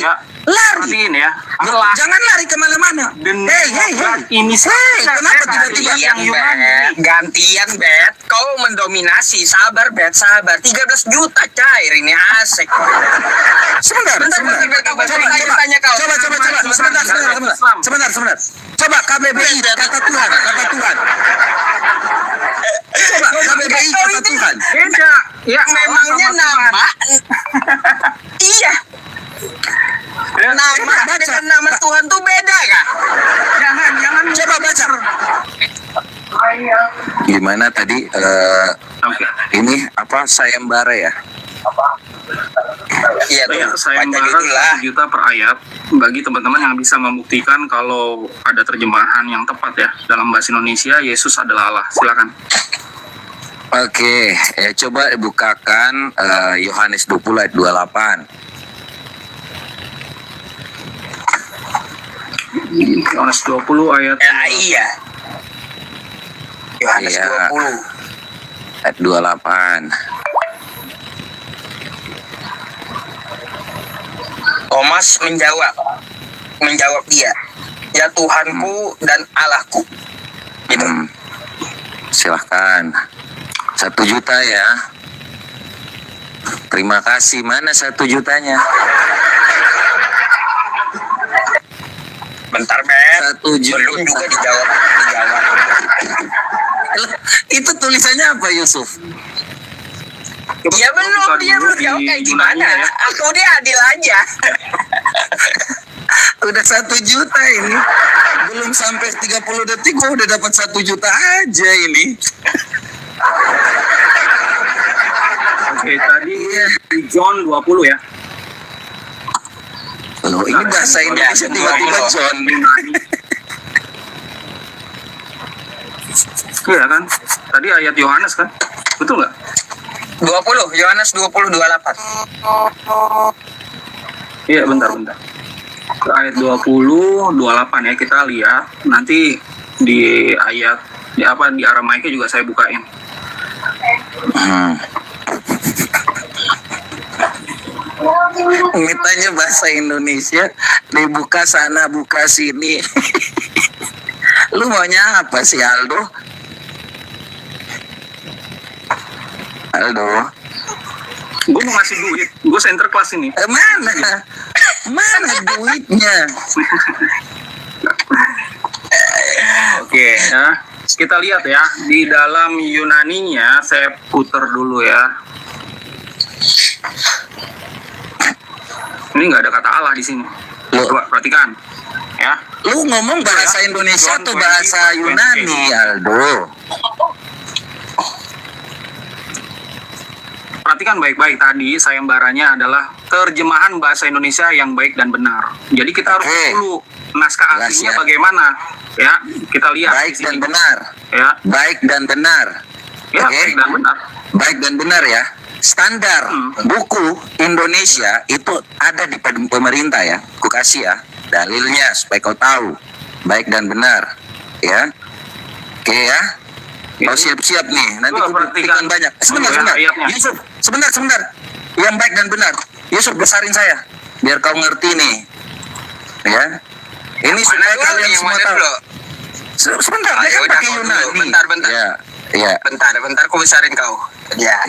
Ya. Lari. Perhatiin ya. Jelas. Jangan lari kemana-mana. Hey. Ini Kenapa tiba-tiba yang Bet? Gantian, Bet. Kau mendominasi. Sabar, Bet. Sabar. 13 juta cair ini asik. Sebentar. Tanya kau. Sebentar. Coba KBBI kata Tuhan. Coba KBBI kata Tuhan. beda. Ya, Memangnya nama. Iya. Nama dengan nama Tuhan tuh beda kah? Jangan. Coba baca. Gimana tadi? Oke. Ini apa? Sayembara ya? Iya tuh. Saya Baca membalas judul lah. 1 juta per ayat bagi teman-teman yang bisa membuktikan kalau ada terjemahan yang tepat ya dalam bahasa Indonesia Yesus adalah Allah. Silakan. Oke, coba bukakan Yohanes 20 ayat 28. Yohanes 20 ayat Iya. Yohanes Iya. 20. Ayat 28. Thomas menjawab dia, ya Tuhanku dan Allahku. Gitu. Silahkan. 1 juta ya. Terima kasih. Mana 1 jutanya? Bentar, Bet. 1 juta. Belum juga dijawab. Itu tulisannya apa, Yusuf? Dia belum, dia belum. Kayak gimana? Aku dia adil aja. Udah 1 juta ini. Belum sampai 30 detik gua udah dapat 1 juta aja ini. Oke, tadi di John 20 ya. Loh, ini bahasa Indonesia tiba-tiba John. Iya kan? Tadi ayat Yohanes kan? Betul nggak? 20, Yohanes 20, 28. Iya, bentar. Ke ayat 20, 28 ya, kita lihat. Nanti di ayat di Aramaiknya juga saya bukain. Mitanya bahasa Indonesia, dibuka sana, buka sini. Lu maunya apa sih, Aldo? Gue mau ngasih duit, gue center kelas ini. Mana duitnya? Oke, ya. Kita lihat ya, di dalam Yunaninya, saya putar dulu ya. Ini nggak ada kata Allah di sini. Coba perhatikan, ya. Lu ngomong bahasa Indonesia atau bahasa Yunani, Aldo? Perhatikan baik-baik tadi, sayembaranya adalah terjemahan bahasa Indonesia yang baik dan benar. Jadi kita harus dulu naskah aslinya bagaimana, ya. Kita lihat. Baik dan benar. Ya. Baik dan benar. Ya, baik dan benar. Baik dan benar ya. Standar buku Indonesia itu ada di pemerintah ya. Ku kasih ya dalilnya supaya kau tahu. Baik dan benar. Ya. Oke ya. Kau siap-siap nih. Nanti ku buktikan banyak. Sebentar. Yusuf, sebentar. Yang baik dan benar. Yusuf, besarin saya. Biar kau ngerti nih. Ya. Ini supaya kalian semua tahu. Sebentar, dia kan pakai Yunani. Bentar. Ya. Bentar, aku besarin kau. Ya.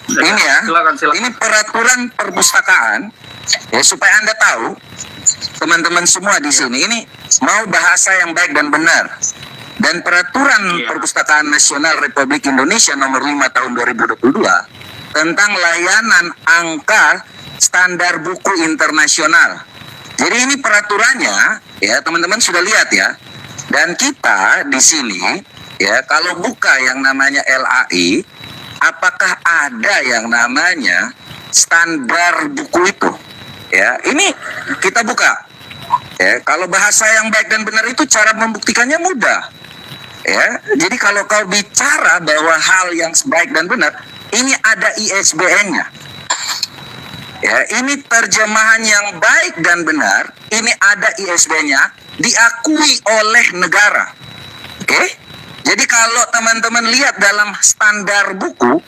Ini ya. Silakan. Ini peraturan perpustakaan. Ya, supaya Anda tahu, teman-teman semua di sini, ini mau bahasa yang baik dan benar. Dan peraturan Perpustakaan Nasional Republik Indonesia nomor 5 tahun 2022 tentang layanan angka standar buku internasional. Jadi ini peraturannya, ya teman-teman sudah lihat ya. Dan kita di sini, ya kalau buka yang namanya LAI, apakah ada yang namanya standar buku itu? Ya, ini kita buka. Ya, kalau bahasa yang baik dan benar itu cara membuktikannya mudah. Ya, jadi kalau kau bicara bahwa hal yang baik dan benar, ini ada ISBN-nya. Ya, ini terjemahan yang baik dan benar, ini ada ISBN-nya, diakui oleh negara. Oke? Jadi kalau teman-teman lihat dalam standar buku,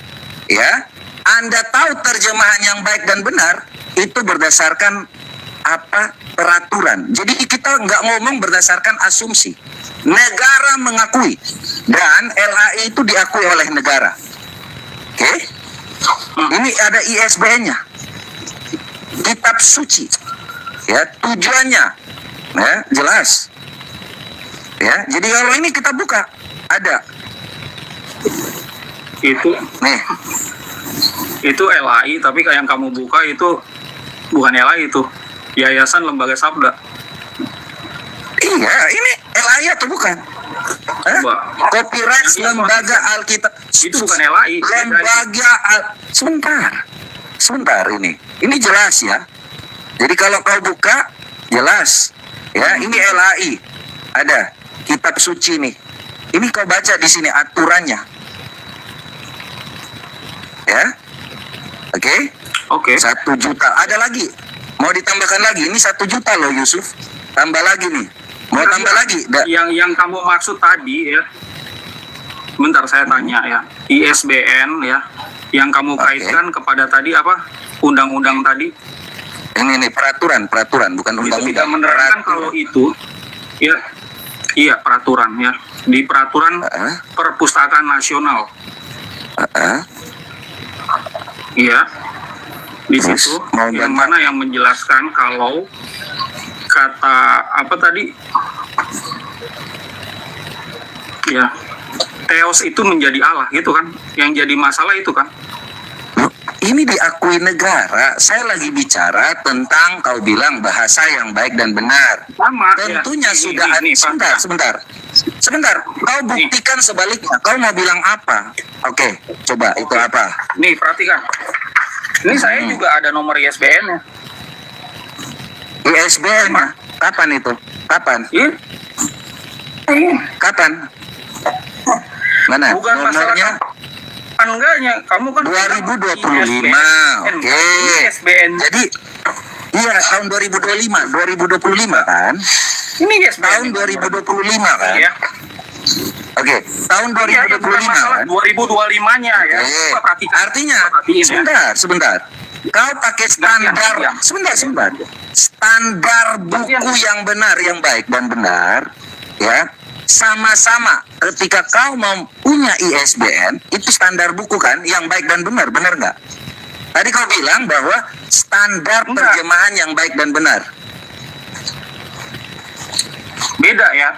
ya, Anda tahu terjemahan yang baik dan benar itu berdasarkan apa peraturan. Jadi kita nggak ngomong berdasarkan asumsi. Negara mengakui dan LAI itu diakui oleh negara. Oke? Ini ada ISBN-nya. Kitab suci. Ya, tujuannya. Ya, jelas. Ya, jadi kalau ini kita buka ada. Itu LAI, tapi yang kamu buka itu bukan LAI, itu Yayasan Lembaga Sabda. Iya, ini LAI atau bukan? Copyright Lembaga Alkitab. Itu bukan LAI. Sebentar ini. Ini jelas ya. Jadi kalau kau buka jelas ya, ini LAI. Ada kitab suci nih. Ini kau baca di sini aturannya. Ya. Oke. 1 juta. Ada lagi. Mau ditambahkan lagi. Ini 1 juta loh Yusuf. Tambah lagi nih. Mau tambah lagi. Yang kamu maksud tadi ya. Bentar saya tanya ya. ISBN ya. Yang kamu kaitkan kepada tadi apa? Undang-undang tadi. Ini peraturan bukan Itu undang-undang. tidak menerangkan kalau itu ya. Iya, peraturan ya. Di peraturan Perpustakaan Nasional. Iya. Di situ yang mana yang menjelaskan kalau kata apa tadi? Ya. Theos itu menjadi Allah gitu kan. Yang jadi masalah itu kan. Ini diakui negara. Saya lagi bicara tentang kau bilang bahasa yang baik dan benar. Sama. Tentunya ya. sudah ada. Sebentar. Kau buktikan sebaliknya. Kau mau bilang apa? Oke, coba itu apa? Nih, perhatikan. Ini saya juga ada nomor ISBN-nya. ISBN mah? Kapan itu? Kapan? Kapan? Mana? Bukan Nomornya? Enggaknya, kamu kan 2025. Oke. ISBN. Jadi iya tahun 2025 kan? Ini ISBN. Tahun 2025 kan? Iya. Oke, tahun 2025 kan? 2025-nya ya. Coba perhatikan. Artinya, Coba perhatiin ya. sebentar. Kau pakai standar, sebentar. Standar buku yang benar, yang baik dan benar, ya. Sama-sama ketika kau mau punya ISBN, itu standar buku kan, yang baik dan benar nggak? Tadi kau bilang bahwa standar terjemahan yang baik dan benar. Beda ya.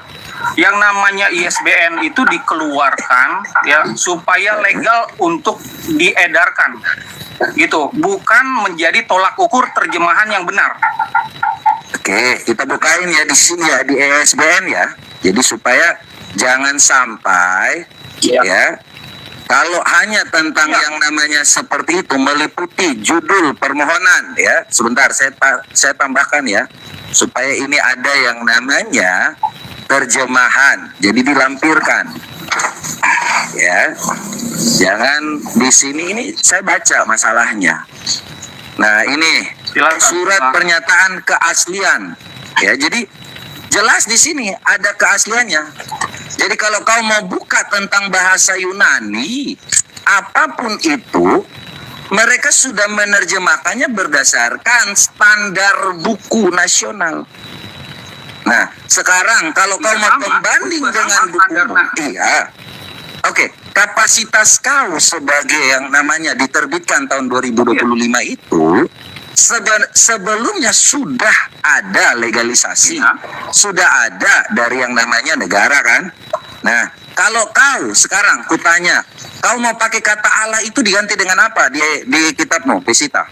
Yang namanya ISBN itu dikeluarkan ya supaya legal untuk diedarkan. Gitu, bukan menjadi tolak ukur terjemahan yang benar. Oke, kita bukain ya di sini ya di ISBN ya. Jadi supaya jangan sampai ya kalau hanya tentang yang namanya seperti itu meliputi judul permohonan ya. Sebentar saya tambahkan ya supaya ini ada yang namanya terjemahan. Jadi dilampirkan. Ya. Jangan di sini ini saya baca masalahnya. Nah, ini surat pernyataan keaslian. Ya, jadi jelas di sini ada keasliannya. Jadi kalau kau mau buka tentang bahasa Yunani, apapun itu, mereka sudah menerjemahkannya berdasarkan standar buku nasional. Nah, sekarang kalau kau mau membanding dengan buku, iya. Oke, kapasitas kau sebagai yang namanya diterbitkan tahun 2025 itu sebelumnya sudah ada legalisasi, sudah ada dari yang namanya negara kan. Nah, kalau kau sekarang kutanya, kau mau pakai kata Allah itu diganti dengan apa di kitabmu, Pesita?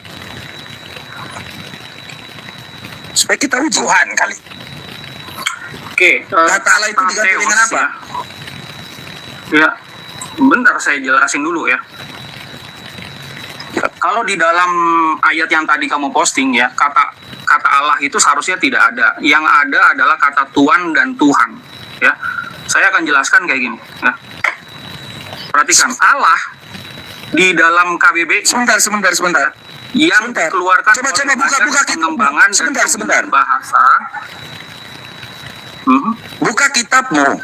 Supaya kita uji. Tuhan kali. Oke, kata Allah itu diganti dengan apa? Ya, bentar saya jelasin dulu ya. Kalau di dalam ayat yang tadi kamu posting ya, kata Allah itu seharusnya tidak ada. Yang ada adalah kata Tuhan dan Tuhan. Ya, saya akan jelaskan kayak gini. Ya. Perhatikan, Allah di dalam KBBI. Sebentar. Yang dikeluarkan coba buka pengembangan sebentar. Bahasa. Buka kitabmu.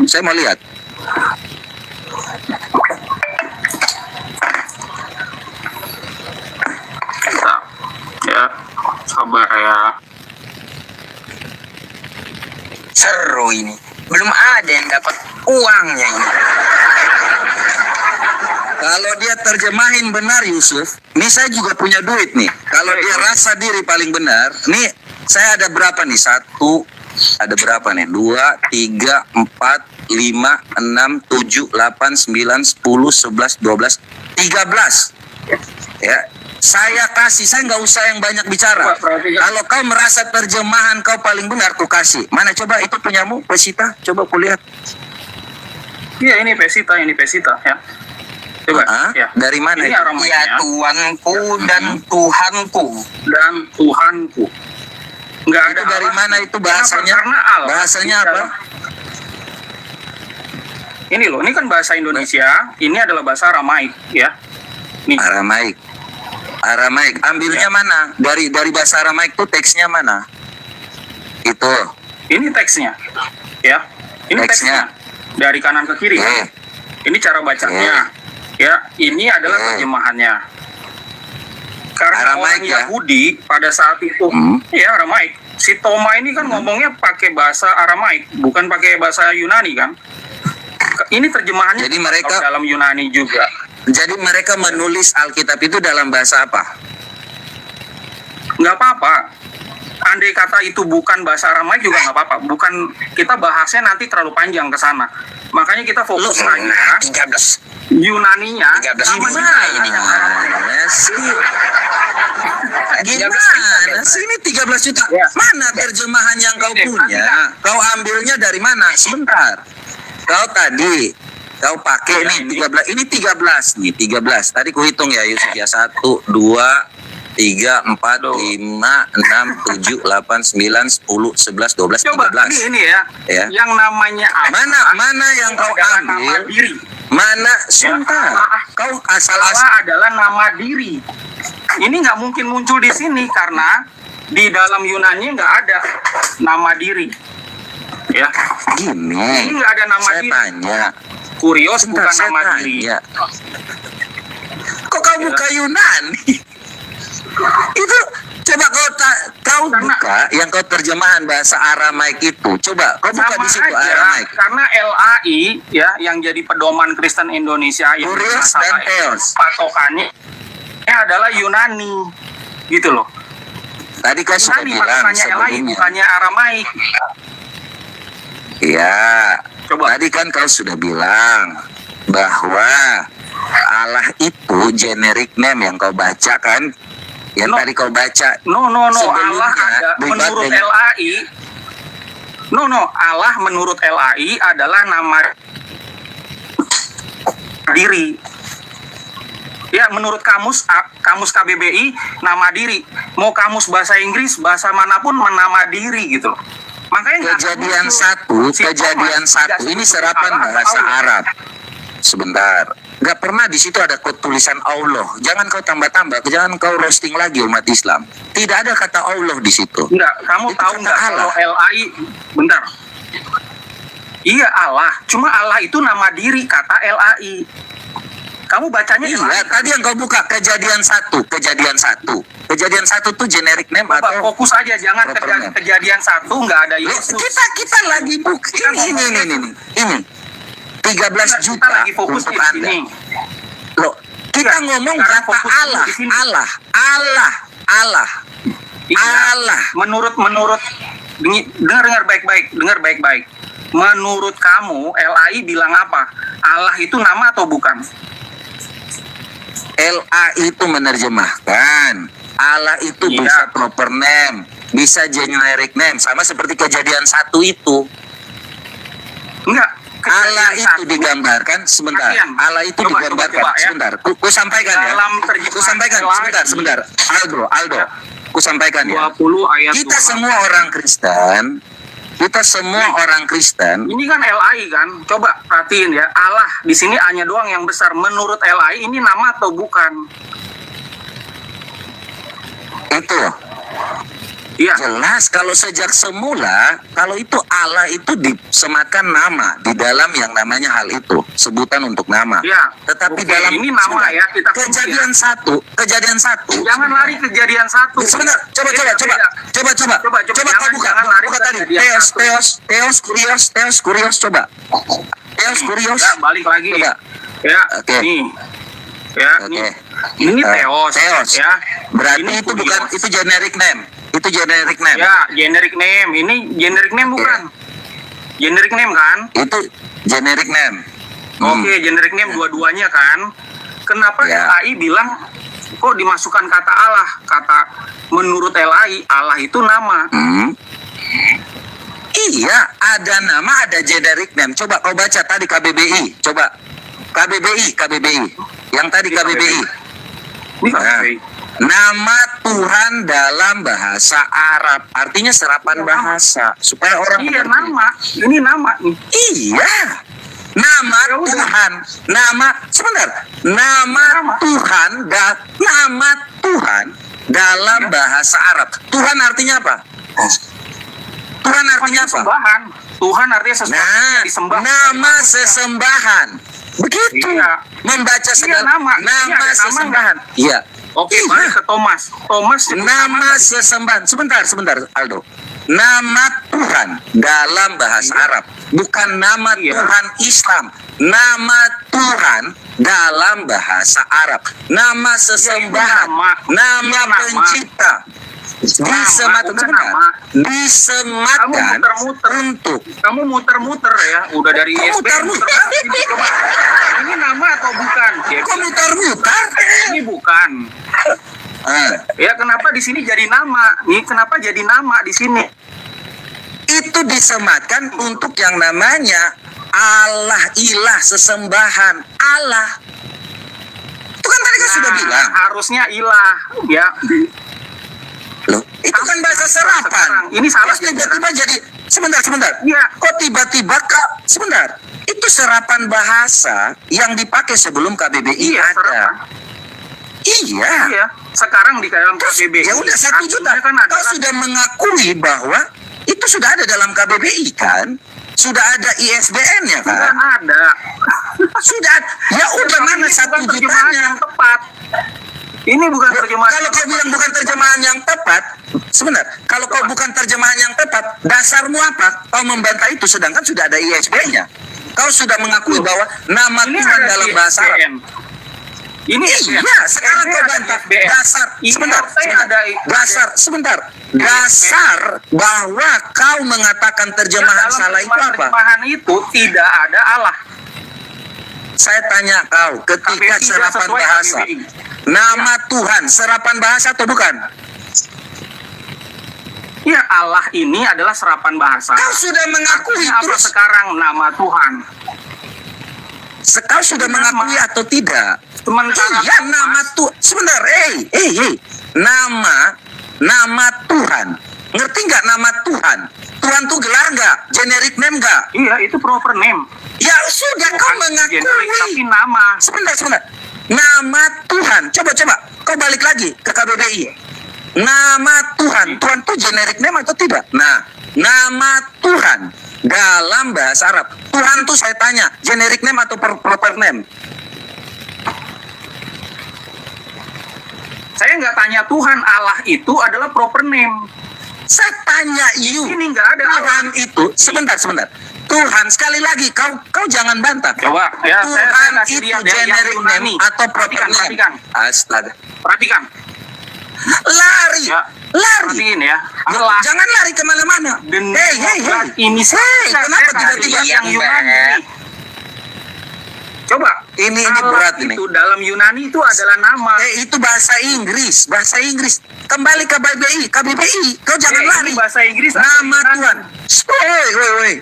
Saya mau lihat. Sabar ya. Seru ini. Belum ada yang dapat uangnya ini. Kalau dia terjemahin benar Yusuf, nih saya juga punya duit nih. Kalau dia rasa diri paling benar, nih saya ada berapa nih? Ada berapa nih? 2, 3, 4, 5, 6, 7, 8, 9, 10, 11, 12, 13. Ya, saya kasih, saya nggak usah yang banyak bicara. Kalau kau merasa terjemahan kau paling benar, ku kasih. Mana coba itu punyamu, Pesita? Coba kulihat. Iya, ini Pesita ya. Coba ya. Dari mana ini itu? Aramaiknya. Ya Tuanku dan Tuhanku. Dan Tuhanku. Nggak ada Itu dari Allah. mana itu bahasanya? Karena Allah Bahasanya di apa? dalam- Ini loh, ini kan bahasa Indonesia, ini adalah bahasa Aramaik ya. Nih, Aramaik. Ambilnya mana? Dari bahasa Aramaik itu teksnya mana? Itu. ini teksnya ya. Ini Teksnya. teksnya dari kanan ke kiri. Eh. Ini cara bacanya. Ya, ini adalah terjemahannya. Karena Aramaik orang ya? Yahudi pada saat itu, ya Aramaik. Si Toma ini kan ngomongnya pakai bahasa Aramaik, bukan pakai bahasa Yunani kan? Ini terjemahannya Jadi mereka- dalam Yunani juga. Jadi mereka menulis Alkitab itu dalam bahasa apa? Nggak apa-apa. Andai kata itu bukan bahasa Aramaik juga nggak apa-apa. Bukan, kita bahasnya nanti terlalu panjang ke sana. Makanya kita fokus aja 13. Yunaninya. 13 namanya juta ini. yang Aramaik. Gimana sih? 13 juta, Gimana Bet. sih ini 13 juta? Ya. Mana terjemahan yang kau Ini, punya? Kau ambilnya dari mana? Sebentar. Kau pakai Ya, nih ini. 13. Ini 13 nih, 13. Tadi ku hitung ya Yusuf ya. 1, 2, 3, 4, 5, 6, 7, 8, 9, 10, 11, 12, Coba 13. ini ya, Ya. yang namanya Allah. Mana yang kau adalah nama ambil? diri. Mana sebentar? Allah. Kau asal-asal Allah adalah nama diri. Ini nggak mungkin muncul di sini karena di dalam Yunani nggak ada nama diri. Ya, gini. ini nggak ada nama Saya diri. tanya. Kurios Sebentar, bukan saya nama tanya. diri. Kok kau buka Yunani? Itu coba kau Karena- buka yang kau terjemahan bahasa Aramaik itu. Coba kau buka Sama di situ aja, Aramaik. karena LAI ya yang jadi pedoman Kristen Indonesia yang Kurios masalah dan itu, Theos. patokannya adalah Yunani, gitu loh. Tadi kau sudah Yunani bilang patokannya LAI sebelumnya. bukannya Aramaik. Iya. Coba. Tadi kan kau sudah bilang bahwa Allah itu generic name yang kau baca kan? Yang No. tadi kau baca. No, Sebelumnya, Allah ada menurut dengan- LAI. Allah menurut LAI adalah nama diri. Ya, menurut kamus KBBI nama diri. Mau kamus bahasa Inggris, bahasa manapun nama diri gitu loh. Makanya nggak Kejadian muncul. satu, Si kejadian Thomas satu tidak ini sebut serapan Allah, bahasa Allah. Arab. Sebentar, nggak pernah di situ ada tulisan Allah. Jangan kau tambah-tambah, jangan kau roasting lagi umat Islam. Tidak ada kata Allah di situ. Enggak, kamu Itu tahu kata nggak Allah. kalau LAI, bentar. Iya Allah, cuma Allah itu nama diri kata LAI. Kamu bacanya Iya, LAI. tadi yang kau buka kejadian satu. Kejadian satu tuh generic name Coba atau fokus aja, jangan proper name? kejadian satu nggak ada Loh, Yesus. kita lagi buka ini 13 Kita juta lagi fokus untuk di Anda. sini. Loh, kita Iya, ngomong sekarang kata fokus dulu Allah, di sini. Allah. Iya, Allah. Menurut dengar baik-baik. Menurut kamu LAI bilang apa? Allah itu nama atau bukan? LA itu menerjemahkan. Allah itu Iya. bisa proper name, bisa generic name, sama seperti kejadian satu itu. Enggak. Allah kejadian itu satu. digambarkan sebentar. Perhatian. Allah itu Coba, digambarkan coba, ya. sebentar. Ku sampaikan ya. Dalam terjemahan Ku sampaikan LAI. sebentar. Aldo. Ya. Ku sampaikan ya. 20 ayat Kita 2. semua orang Kristen. Ini kan LAI kan, coba perhatiin ya. Allah di sini hanya doang yang besar. Menurut LAI ini nama atau bukan? Itu Iya. Jelas kalau sejak semula, kalau itu Allah itu disematkan nama di dalam yang namanya hal itu, sebutan untuk nama. Iya. Tetapi Oke, dalam ini nama ya, kita kejadian satu, Jangan lari kejadian 1. Sebentar, coba Beda. kau buka, Jangan lari buka tadi. kejadian Teos kurios, coba. Teos kurios. Ya, balik lagi. Coba. Ya, Oke. nih. Ya, Oke. ini Theos. Ya. Berarti Ini itu bukan, Kurios. itu generic name. Itu generic name. Ya, generic name. Ini generic name bukan? Generic name kan? Itu generic name. Oke, generic name dua-duanya kan. Kenapa Ya. LAI bilang kok dimasukkan kata Allah? Kata menurut LAI, Allah itu nama. Iya, ada nama, ada generic name. Coba kau baca tadi KBBI. Coba KBBI. Yang tadi Iya, KBBI. Bisa, Nah, oke. nama Tuhan dalam bahasa Arab. Artinya serapan bahasa supaya orang Iya, mengerti. nama. Ini nama nih. Iya. Nama Ya udah. Tuhan. Sebentar. Nama Tuhan dalam Ya. bahasa Arab. Tuhan artinya apa? Tuhan artinya apa? Sesembahan. Tuhan artinya sesuatu Nah, yang disembah. nama sesembahan. Begitu. Iya. Membaca Iya, segala nama. Ini ada nama sesembahan. Iya. Oke, Iya. balik ke Thomas. Thomas itu Nama sesembahan. Sebentar Aldo. Nama Tuhan dalam bahasa Iya. Arab, bukan nama Iya. Tuhan Islam. Nama Tuhan dalam bahasa Arab. Nama sesembahan. nama. Nama Iya, nama. pencipta. udah nama. Disematkan Kamu muter-muter. untuk Kamu muter-muter ya, udah dari Kok ISBN muter-muter? Ini coba. Ini nama atau bukan? Ya, kok mutar-mutar? ini bukan. Ya, kenapa di sini jadi nama? Nih, kenapa jadi nama di sini? Itu disematkan untuk yang namanya Allah, ilah, sesembahan Allah. Itu kan tadi kan sudah bilang. Harusnya ilah, ya. Loh, itu kan bahasa serapan. Sekarang. Ini salah. Terus tiba-tiba jadi sebentar. Iya. Kok tiba-tiba sebentar. Itu serapan bahasa yang dipakai sebelum KBBI Iya, ada. serapan. Iya. Iya. Sekarang di dalam Terus, KBBI. ya udah 1 juta. artinya kan Kau adalah sudah mengakui bahwa itu sudah ada dalam KBBI kan? Sudah ada ISBN-nya tidak kan? ada. Sudah. Ya udah Tapi mana ini 1 bukan terjemahan jutanya? yang tepat. Ini bukan terjemahan. Kalau kau bilang bukan terjemahan yang tepat, sebentar. Kalau kau bukan terjemahan yang tepat, dasarmu apa? Kau membantah itu, sedangkan sudah ada ISBN-nya. Kau sudah mengakui bahwa nama Ini Tuhan ada dalam di bahasa Arab. ISBN. Ini Iya, sekarang kau ada bantah di ISBN. dasar. Ini Sebentar, saya ada sebentar. Dasar bahwa kau mengatakan terjemahan dalam salah itu apa? terjemahan itu tidak ada Allah. Saya tanya kau, ketika KBBI tidak serapan sesuai bahasa, KBBI. nama Tuhan serapan bahasa atau bukan? Ya, Allah ini adalah serapan bahasa. Kau sudah mengakui Artinya apa terus. sekarang nama Tuhan? Kau sudah mengakui atau tidak? Sementara Iya, nama Tuhan. Sebentar, nama Tuhan. Ngerti nggak nama Tuhan? Tuhan tuh gelar nggak? Generic name nggak? Iya, itu proper name. Ya sudah, kau Bukan generic, tapi mengakui. nama. Sebentar. Nama Tuhan. Coba. Kau balik lagi ke KBBI. Nama Tuhan. Tuhan tuh generic name atau tidak? Nah, nama Tuhan dalam bahasa Arab. Tuhan tuh saya tanya, generic name atau proper name? Saya nggak tanya Tuhan, Allah itu adalah proper name. Saya tanya you. Ini nggak ada Tuhan itu. Sebentar. Tuhan, sekali lagi, kau jangan bantah. Coba, ya, saya Tuhan kasih itu lihat dari yang generic Yunani. name atau proper Perhatikan. name? Astaga. Perhatikan. Lari. Ya, perhatiin ya. Allah. Jangan lari kemana-mana. Hey. Ini Kenapa tiba-tiba yang Yunani? Coba. Ini Allah berat ini. itu dalam Yunani itu adalah nama. Itu bahasa Inggris. Kembali ke KBBI. Kau jangan lari. Ini bahasa Inggris. Nama atau Tuhan. Yunani? Woi.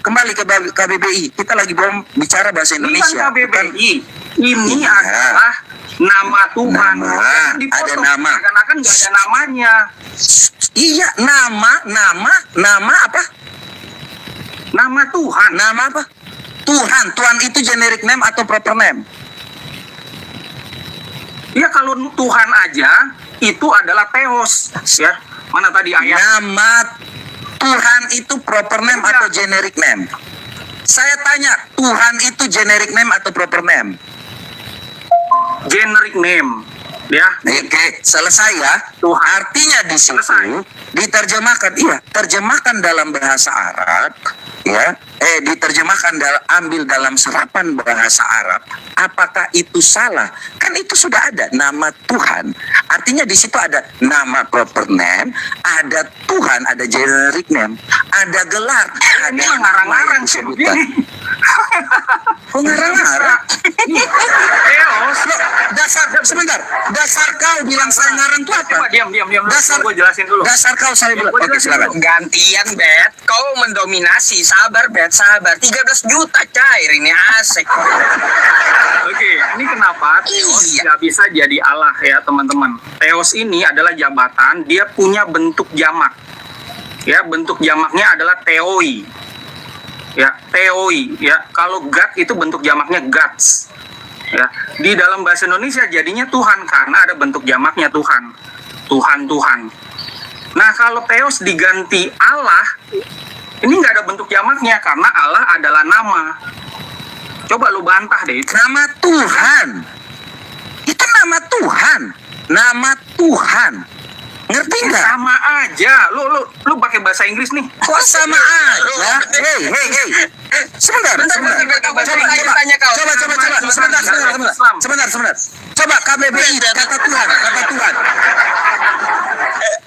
Kembali ke KBBI. Kita lagi belum bicara bahasa Ini kan Indonesia. KBBI. Ini Iya. adalah nama Tuhan. Nama, Jangan dipotong. ada nama. Seakan-akan nggak ada namanya. Iya, nama apa? Nama Tuhan. Nama apa? Tuhan itu generic name atau proper name? Ya, kalau Tuhan aja itu adalah Theos, ya. Mana tadi ayat? Nama Tuhan itu proper name Tidak. atau generic name? Saya tanya, Tuhan itu generic name atau proper name? Generic name. Ya. Oke, selesai ya. Tuhan. Artinya di situ Selesai. diterjemahkan, terjemahkan dalam bahasa Arab, ya. Diterjemahkan ambil dalam serapan bahasa Arab. Apakah itu salah? Kan itu sudah ada nama Tuhan. Artinya di situ ada nama proper name, ada Tuhan, ada generic name, ada gelar, ada Ini nama ngarang-ngarang yang sih sebutan. begini. Pengarang-arang. Teos. Loh, dasar kau bilang saya ngarang itu apa? Coba diam. Dasar Gue jelasin dulu. Dasar kau saya bilang. Gua Oke, jelasin silakan. dulu. Gantian, Bet. Kau mendominasi. Sabar, Bet. Sabar. 13 juta cair. Ini asik. Oke, ini kenapa Theos Iya. nggak bisa jadi Allah ya teman-teman. Theos ini adalah jabatan, dia punya bentuk jamak. Ya, bentuk jamaknya adalah theoi. Ya, theoi. Ya, kalau God itu bentuk jamaknya gods. Ya, di dalam bahasa Indonesia jadinya Tuhan karena ada bentuk jamaknya Tuhan. Tuhan. Nah, kalau Theos diganti Allah, ini nggak ada bentuk jamaknya karena Allah adalah nama. Coba lu bantah deh itu. Nama Tuhan. Itu nama Tuhan. Nama Tuhan. Ngerti nggak? Sama aja. Lu pakai bahasa Inggris nih. Kok sama aja? Hey. Sebentar. Bentar, tanya kau. Sebentar. Coba KBBI kata Tuhan.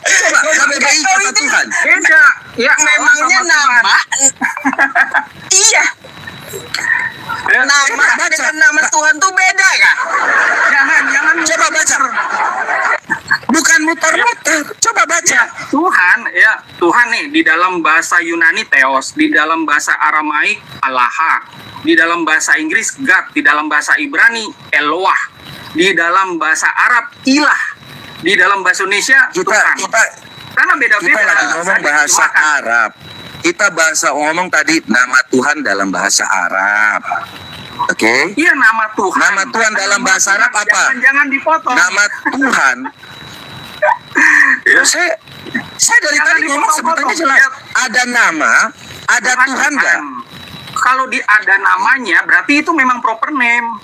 Coba KBBI kata Tuhan. Beda. Ya, Memangnya sama Tuhan. nama. Iya. Ya, Nama baca. dengan nama Tuhan tuh beda kah? Jangan. Coba baca. Bukan muter-muter. Coba baca. Ya, Tuhan nih di dalam bahasa Yunani Theos, di dalam bahasa Aramaik Allah, di dalam bahasa Inggris God, di dalam bahasa Ibrani Eloah, di dalam bahasa Arab Ilah, di dalam bahasa Indonesia Tuhan. Karena beda-beda. Kita lagi ngomong bahasa Arab. Kita ngomong tadi nama Tuhan dalam bahasa Arab. Oke? Iya, nama Tuhan. Nama Tuhan dalam bahasa Arab apa? Jangan dipotong. Nama Tuhan. Ya. Saya dari Jangan tadi ngomong dipotong-potong. sebetulnya jelas. Ada nama, ada Tuhan nggak? Kalau ada namanya, berarti itu memang proper name.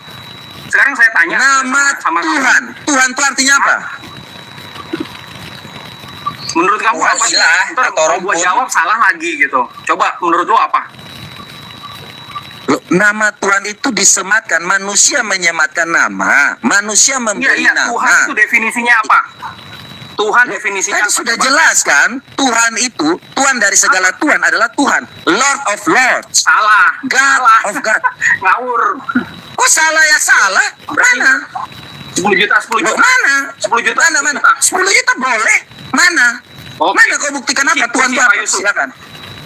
Sekarang saya tanya Nama sama Tuhan. Tuhan itu artinya apa? Menurut kamu Wah, apa? ilah, Ntar atau kalau gua rumput. jawab salah lagi gitu. Coba menurut lo apa? Loh, nama Tuhan itu disematkan. Manusia menyematkan nama. Manusia memberi Iya, nama. Tuhan itu definisinya apa? Tuhan definisinya Tadi apa? sudah Coba. jelas kan? Tuhan itu, Tuhan dari segala Tuhan adalah Tuhan. Lord of Lords. Salah. God Salah. of God. Ngawur. Oh salah ya salah. Mana? 10 juta. Loh, mana? 10 juta. Mana? 10 juta boleh. Mana? Oke. Mana kau buktikan apa? Kunci, Tuhan itu Pak apa? Yusuf. Silakan.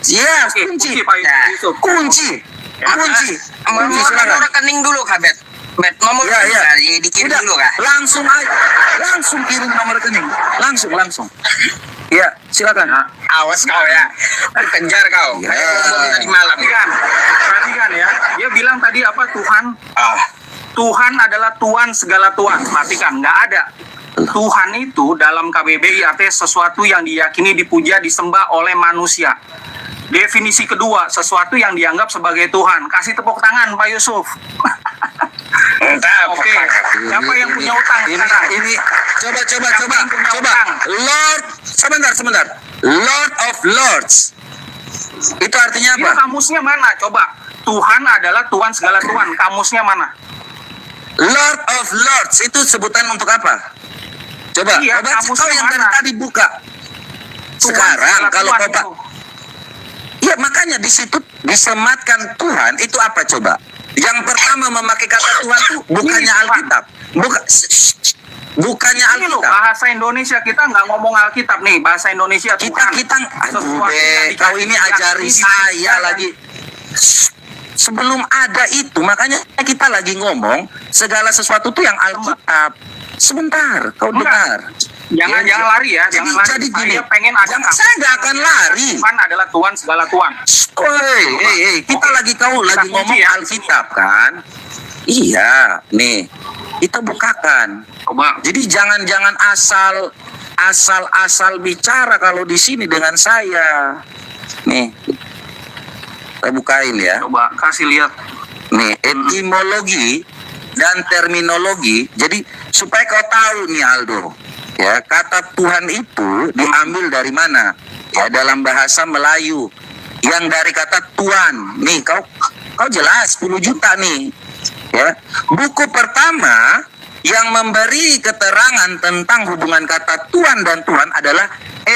Yes, Oke, kunci. kunci, Pak Yusuf. Kunci. Kunci. Nomor Silakan. rekening dulu kah, Bet? Bet, nomor Ya, rekening ya. kah? Dikirim Udah, dulu kah? langsung kirim nomor rekening. Langsung. Ya, silakan. Ya. Awas kau ya. Kejar kau. Ya. Kayak tadi malam. Perhatikan ya. Dia bilang tadi apa? Tuhan. Tuhan adalah Tuhan segala Tuhan. Perhatikan, nggak ada. Tuhan itu dalam KBBI artinya sesuatu yang diyakini, dipuja, disembah oleh manusia. Definisi kedua, sesuatu yang dianggap sebagai Tuhan. Kasih tepuk tangan, Pak Yusuf. Oke. Siapa yang punya utang sekarang? Ini coba. yang punya utang? Lord, sebentar. Lord of Lords. Itu artinya Ini apa? kamusnya mana? Coba. Tuhan adalah Tuhan segala Tuhan. Kamusnya mana? Lord of Lords itu sebutan untuk apa? Coba, Iya, baca kamusnya kau yang dari mana? tadi buka. Tuhan Sekarang segala kalau Tuhan kau itu. Iya, makanya di situ disematkan Tuhan itu apa coba? Yang pertama memakai kata Tuhan itu bukannya Ini Tuhan. Alkitab. Bukannya Ini loh, Alkitab. bahasa Indonesia kita nggak ngomong Alkitab nih. Bahasa Indonesia Tuhan. Kita Sesuatu aduh yang kau ini dikasih ajari dikasih, saya dikasih. lagi. Sebelum ada itu, makanya kita lagi ngomong segala sesuatu tuh yang Alkitab. Sebentar, kau Enggak. dengar. Jangan lari ya. Jadi, Jangan lari. jadi gini, Saya pengen ada saya nggak akan lari. Tuhan adalah Tuhan segala Tuhan. Hei, kita Oke. lagi Kita kunci ngomong ya. Alkitab kan? Iya, nih kita bukakan. Coba. Jadi jangan asal asal-asal bicara kalau di sini dengan saya. Nih, kita bukain ya. Coba kasih lihat. Nih, etimologi dan terminologi. Jadi supaya kau tahu nih Aldo, ya, kata Tuhan itu diambil dari mana? Ya, dalam bahasa Melayu yang dari kata tuan. Nih, kau jelas 10 juta nih. Ya. Buku pertama yang memberi keterangan tentang hubungan kata tuan dan tuan adalah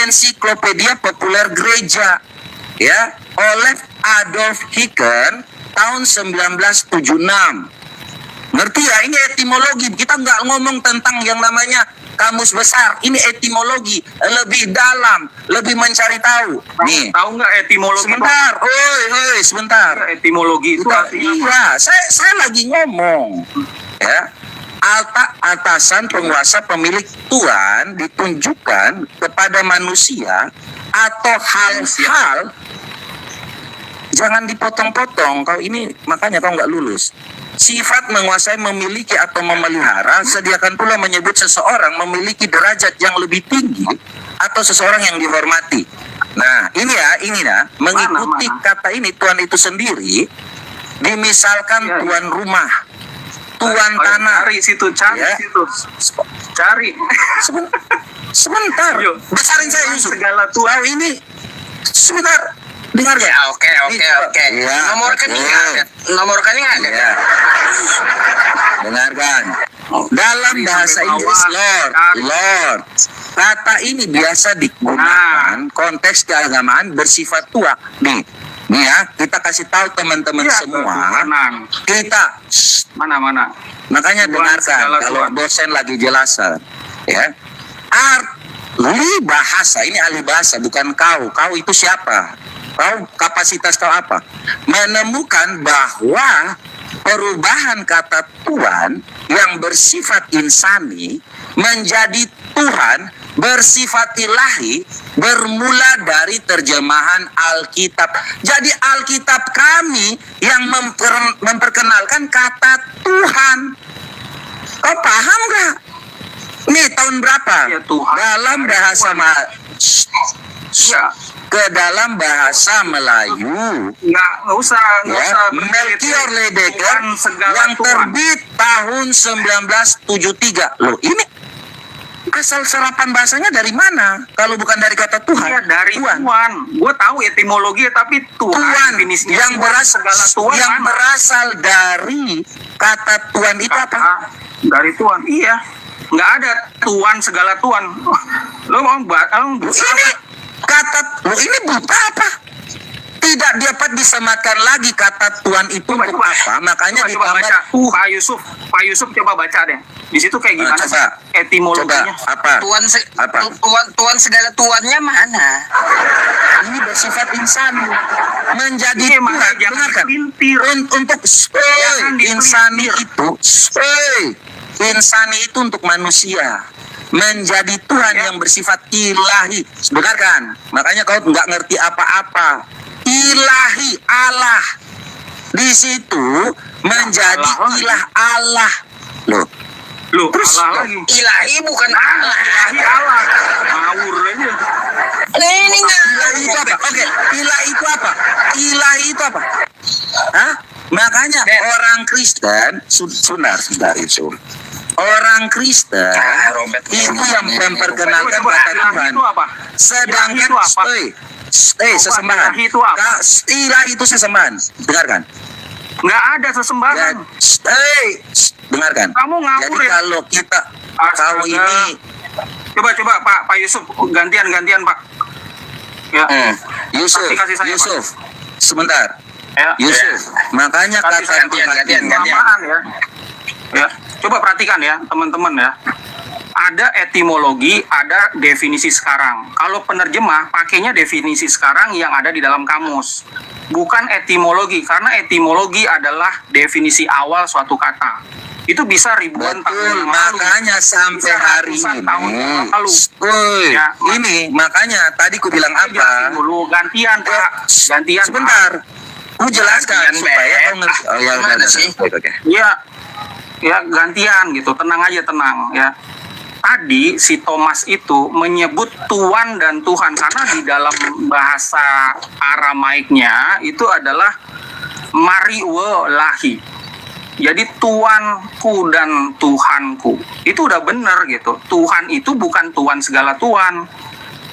Ensiklopedia Populer Gereja, ya, oleh Adolf Hicken tahun 1976. Ngerti ya? Ini etimologi. Kita nggak ngomong tentang yang namanya kamus besar. Ini etimologi, lebih dalam, lebih mencari tahu. Nih, Tahu nggak etimologi? sebentar, oi, sebentar. Etimologi itu artinya Iya, saya lagi ngomong, ya. Atasan, penguasa, pemilik, tuan ditunjukkan kepada manusia atau hal-hal. Jangan dipotong-potong. Kau ini makanya kau nggak lulus. Sifat menguasai, memiliki atau memelihara. Sediakan pula menyebut seseorang memiliki derajat yang lebih tinggi atau seseorang yang dihormati. Nah, ini mengikuti kata ini tuan itu sendiri. Dimisalkan Ya. tuan rumah, tuan Ayo, tanah. cari situ, cari Ya. situ. Cari. Sebentar. Yuk. Besarin saya Yusuf. Segala tuan. Kau ini sebentar. Dengar Ya, oke. Ya, Nomor rekening oke. nggak ada. Nomor rekening nggak ada. Ya. Dengarkan. Dalam bahasa Inggris Lord. Kata ini biasa digunakan konteks keagamaan bersifat tua. Nih ya, kita kasih tahu teman-teman Iya, semua. tenang. Kita Mana. makanya Tuan dengarkan segala kalau tuan. dosen lagi jelasan, ya. Ahli bahasa ini ahli bahasa, bukan kau. Kau itu siapa? Kau kapasitas kau apa? Menemukan bahwa perubahan kata Tuhan yang bersifat insani menjadi Tuhan bersifat ilahi bermula dari terjemahan Alkitab. Jadi Alkitab kami yang memperkenalkan kata Tuhan. Kau paham gak? Nih tahun berapa? Ya, Tuhan. Dalam bahasa Iya. ke dalam bahasa Melayu, Nggak usah ya, berpikir Melchior Ledecker Tuhan segala yang Tuhan. terbit tahun 1973. Loh, ini asal serapan bahasanya dari mana? Kalau bukan dari kata Tuhan. Iya, dari Tuhan. Gue tahu etimologi, tapi Tuhan, Tuhan definisinya yang Tuhan, segala Tuhan yang mana? berasal dari kata Tuhan itu apa? Dari Tuhan, iya. Nggak ada Tuhan segala Tuhan. Lo mau Ini buta apa? Tidak dapat disamakan lagi kata Tuhan itu Coba, untuk apa? Makanya coba ditambah baca. Pak Yusuf coba baca deh. Di situ kayak gimana coba. sih etimologinya? Coba apa? Apa? Tuan segala tuannya mana? Ini bersifat insani menjadi Iya, Tuhan. makanya jangan Dengarkan. dipelintir. Untuk Jangan dipelintir. insani itu untuk manusia menjadi Tuhan Ya. yang bersifat ilahi. Dengarkan. Makanya kau nggak ngerti apa-apa. Ilahi Allah di situ menjadi Allah. ilah Allah. Loh, Loh, Terus, Allah lagi. Ilahi bukan Allah. Ilahi Allah. Ngawur aja. Ini nggak. ilahi itu apa? Oke, ilahi itu apa? Ilahi itu apa? Hah? Makanya Ben. orang Kristen, sebentar Yusuf. Orang Kristen Robert. itu yang memperkenalkan Coba, kata ilahi Tuhan. itu apa? Sedangkan Ilahi itu apa? sesembahan. ilahi itu apa? Ilahi itu sesembahan. Dengarkan. Nggak ada sesembahan. Dengarkan. Kamu ngawur Jadi ya? kalau kita Astaga. tahu ini Coba Pak Yusuf gantian Pak. Ya. Yusuf, Kasih saya, Yusuf, sebentar. Ya. Yusuf, makanya Kasih kata saya, Tuhan gantian. Samaan ya. Ya. Coba perhatikan ya teman-teman ya. Ada etimologi, ada definisi sekarang. Kalau penerjemah pakainya definisi sekarang yang ada di dalam kamus. Bukan etimologi, karena etimologi adalah definisi awal suatu kata. Itu bisa ribuan tahun Betul, yang lalu. makanya sampai Bisa hari ratusan ini. tahun yang lalu. Ya, Ya, ini makanya tadi ku bilang Jelasin apa? dulu, gantian Pak. Gantian Sebentar. Ku jelaskan Gantian, supaya Ben. kau ngerti. Oh ya, Gimana udah, sih? Oke. Iya, ya gantian gitu, tenang aja tenang ya. tadi si Thomas itu menyebut Tuhan dan Tuhan karena di dalam bahasa Aramaiknya itu adalah Mariwe Lahi. Jadi Tuanku dan Tuhanku itu udah bener gitu. Tuhan itu bukan Tuhan segala Tuhan.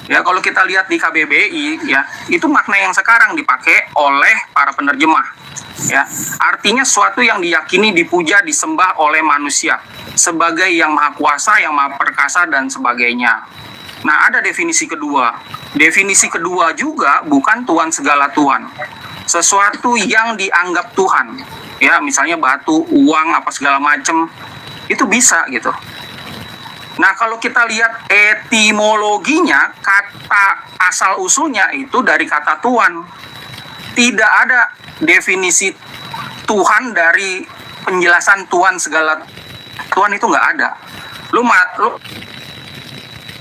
Ya kalau kita lihat di KBBI ya itu makna yang sekarang dipakai oleh para penerjemah. Ya artinya suatu yang diyakini, dipuja, disembah oleh manusia sebagai yang maha kuasa, yang maha perkasa dan sebagainya. Nah ada definisi kedua. Definisi kedua juga bukan Tuhan segala Tuhan. Sesuatu yang dianggap Tuhan. Ya misalnya batu, uang, apa segala macem itu bisa gitu. Nah kalau kita lihat etimologinya, kata asal usulnya itu dari kata Tuhan. Tidak ada definisi Tuhan dari penjelasan Tuhan segala Tuhan itu nggak ada. Lu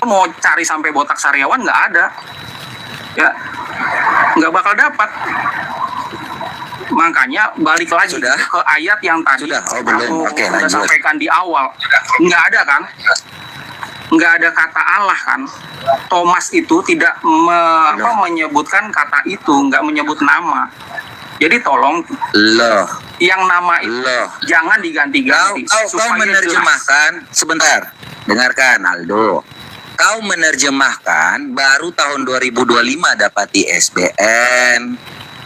mau cari sampai botak sariawan nggak ada. Ya nggak bakal dapat. Makanya balik lagi ke ayat yang tadi aku udah sampaikan di awal. Nggak ada kan? Nggak ada kata Allah kan? Thomas itu tidak menyebutkan kata itu, nggak menyebut nama. Jadi tolong yang nama itu jangan diganti-ganti. Kau menerjemahkan sebentar, dengarkan Aldo. Kau menerjemahkan baru tahun 2025 dapat ISBN.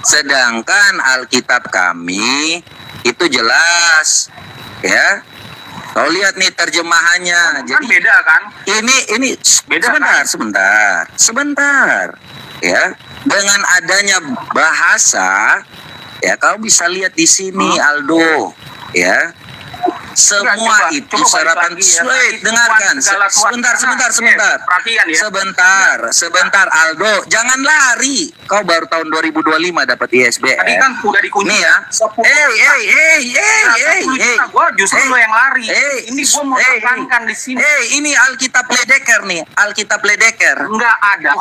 Sedangkan Alkitab kami itu jelas, ya. Kau lihat nih terjemahannya. Jadi beda kan? Ini beda sebentar. Ya, dengan adanya bahasa, ya kau bisa lihat di sini Aldo, ya. Semua itu serapan sulit. Dengarkan. Sebentar. Perhatian ya. Sebentar Aldo, jangan lari. Kau baru tahun 2025 dapat ISBN. Tadi kan udah dikunci nih ya. Gua justru lo yang lari. Ini gua mau tekankan di sini. Ini Alkitab Ledeker nih. Alkitab Ledeker. Enggak ada.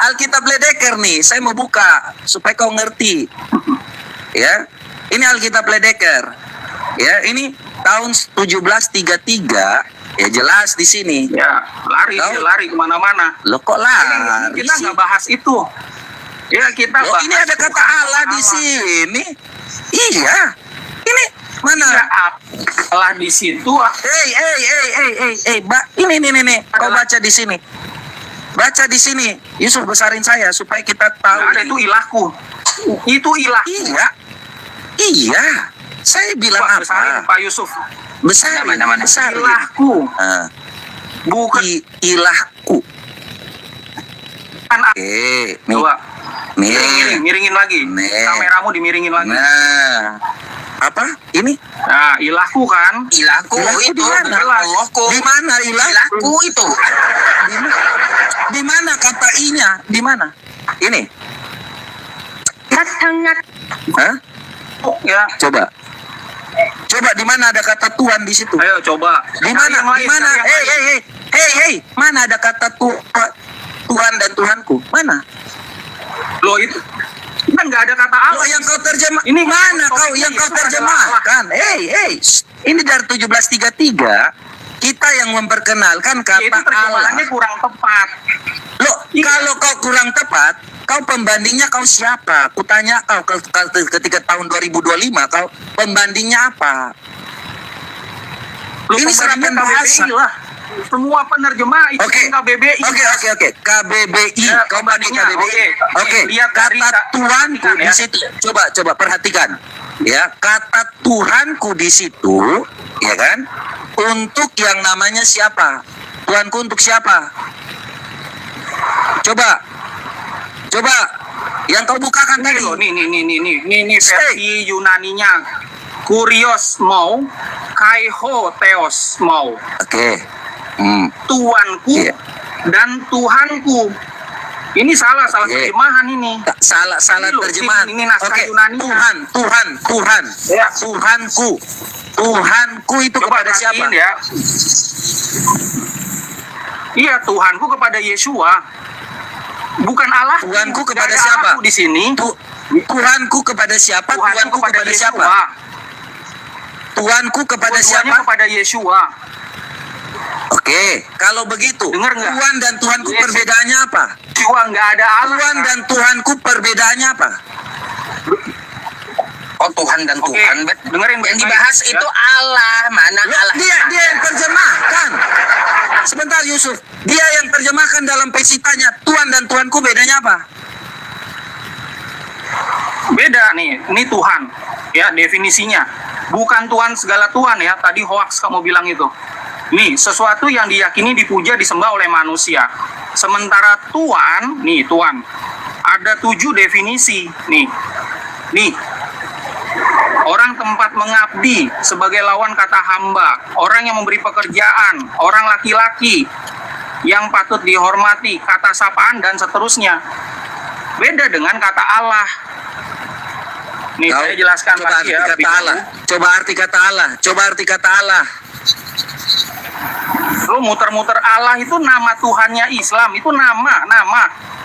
Alkitab Ledeker nih. Saya mau buka supaya kau ngerti. Ya. Ini Alkitab Ledeker. Ya, ini tahun 1733. Ya jelas di sini. Ya, lari kemana-mana. Lo kok lari? Kita nggak bahas itu. Ya kita bahas. Ini ada kata Allah di sini. Iya. Ini mana? Allah di situ. Ini. Kau baca di sini. Baca di sini. Yusuf besarin saya supaya kita tahu. Ada itu ilahku. Itu ilah. Iya. Saya bilang apa? Besarin Pak Yusuf. Besarin. Ilahku. Bukan ilahku. Oke, nih. Miringin lagi. Kameramu dimiringin lagi. Nah. Apa? Ini? Nah, ilahku kan? Ilahku itu Allahku. Di mana ilahku itu? Di mana kata i-nya? Di mana? Ini. Hah? Ya. Coba di mana ada kata Tuhan di situ? Ayo coba. Di mana? Hei. Mana ada kata Tuhan dan Tuhanku? Mana? Loh itu kan nggak ada kata Allah. Yang kau terjemah. Ini mana kau yang kau terjemahkan? Hei. Ini dari 1733 kita yang memperkenalkan kata itu terjemahannya Allah. kurang tepat. Loh, kalau kau kurang tepat, kau pembandingnya kau siapa? Kutanya kau ketika tahun 2025 kau pembandingnya apa? Ini serapan bahasa. lah. Semua penerjemah itu KBBI. Oke. KBBI. Ya, kau banding KBBI. Oke. Lihat kata Tuhanku ya. di situ. Coba perhatikan. Ya, kata Tuhanku di situ, ya kan? Untuk yang namanya siapa? Tuhanku untuk siapa? Coba. Yang kau bukakan tadi. Nih versi Yunaninya. Kurios mau, kaiho theos mau. Oke. Tuanku dan Tuhanku. Ini salah terjemahan ini. Salah terjemahan. Ini naskah Yunani. Tuhan. Ya. Tuhanku itu coba kepada siapa? Ya. Iya, Tuhanku kepada Yesua. Bukan Allah. Tuhanku kepada siapa? Di sini. Tuhanku kepada siapa? Tuhanku kepada siapa? Tuanku kepada Dua-duanya siapa? kepada Yeshua. Oke, kalau begitu, Dengar nggak? Tuhan dan Tuhanku Yes. perbedaannya apa? Yeshua nggak ada Allah. Tuhan dan Tuhanku perbedaannya apa? Oh, Tuhan dan Oke, Tuhan, Bet. dengerin Yang baik-baik, dibahas ya. itu Allah, mana Allah? Dia yang terjemahkan. Sebentar Yusuf, dia yang terjemahkan dalam pesitanya. Tuhan dan Tuhanku bedanya apa? Beda nih, ini Tuhan ya definisinya. Bukan Tuhan segala Tuhan ya, tadi hoax kamu bilang itu. Nih, sesuatu yang diyakini, dipuja, disembah oleh manusia. Sementara Tuhan, nih Tuhan, ada 7 definisi. Nih, orang tempat mengabdi sebagai lawan kata hamba, orang yang memberi pekerjaan, orang laki-laki yang patut dihormati, kata sapaan dan seterusnya. Beda dengan kata Allah. Nih, saya jelaskan coba lagi arti ya. kata Allah. Coba arti kata Allah. Coba arti kata Allah. Lu muter-muter Allah itu nama Tuhannya Islam, itu nama.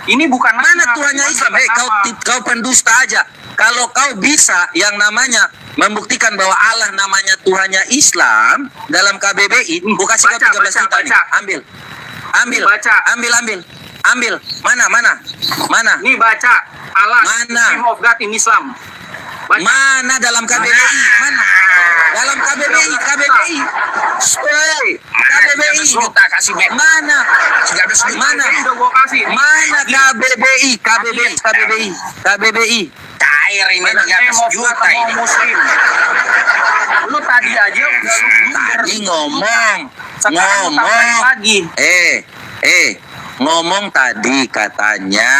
Ini bukan nama. Mana Tuhannya Islam? Hei, Nama. kau pendusta aja. Kalau kau bisa yang namanya membuktikan bahwa Allah namanya Tuhannya Islam dalam KBBI, gua kasih kau 13 juta nih. Baca. Ambil. Baca. Ambil. Mana? Nih baca Allah, Mana? name of God in Islam. Baca. Mana dalam KBBI? Mana? Dalam KBBI. Stoi. KBBI. 13 juta kasih, Bet. Mana? 13 juta. Mana? Ini udah gua kasih. Nih. Mana KBBI? Cair ini Mana name 13 of God juta mau ini. Muslim. Lu tadi aja udah lu Tadi ngomong. Sekarang lu tambahin lagi. Ngomong tadi katanya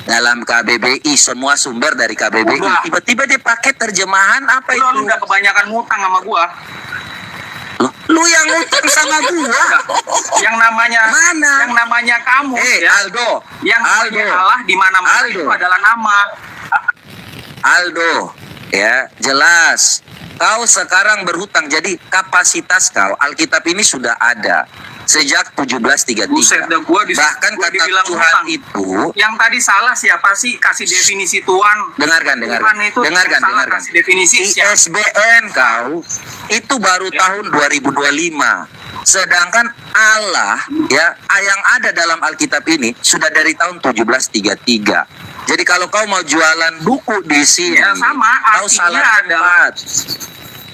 dalam KBBI, semua sumber dari KBBI. Udah. Tiba-tiba dia pakai terjemahan apa Lu itu? udah kebanyakan ngutang sama gua. Lu yang ngutang sama gua. Yang namanya Mana? Yang namanya kamu ya. Aldo. Yang namanya Allah di mana-mana Aldo. itu adalah nama. Aldo, ya jelas. Kau sekarang berhutang, jadi kapasitas kau Alkitab ini sudah ada sejak 1733. Buset, dah gua Bahkan gua kata dibilang Tuhan hutang. itu, Yang tadi salah siapa sih kasih definisi Tuhan? dengarkan. Tuhan itu yang salah kasih definisi siapa? ISBN kau itu baru Ya. tahun 2025. Sedangkan Allah ya yang ada dalam Alkitab ini sudah dari tahun 1733. Jadi kalau kau mau jualan buku di sini, Ya, sama, kau artinya salah adalah- tempat.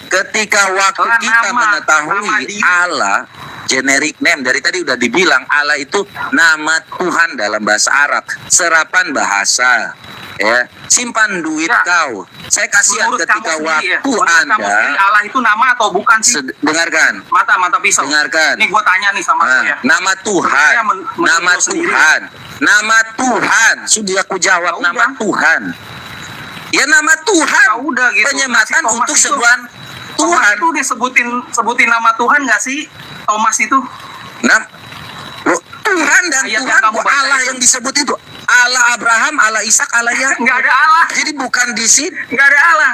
Ketika waktu Soalnya kita nama mengetahui dia. Allah, generic name, dari tadi udah dibilang Allah itu nama Tuhan dalam bahasa Arab, serapan bahasa. Ya, simpan duit Ya. kau. Saya kasihan Menurut ketika kamu sendiri ya, waktu menurut kamu sendiri Anda Allah itu nama atau bukan sih? dengarkan. Mata pisau. Dengarkan. Ini gua tanya nih sama Nah, saya. nama Tuhan, Sebenarnya menurut nama lu sendiri. Tuhan, nama Tuhan. Sudah aku jawab, Ya nama udah. Tuhan. Ya nama Tuhan. Ya udah gitu. Penyematan Si Thomas untuk itu- sebuah Tuhan Tuhan. itu disebutin nama Tuhan nggak sih? Thomas itu? Nah, loh, Tuhan dan Ayat yang Tuhan kamu kok baca Allah itu. yang disebut itu Allah Abraham, Allah Ishak, Allah Yakub. Nggak ada Allah. Jadi bukan di sini. Nggak ada Allah.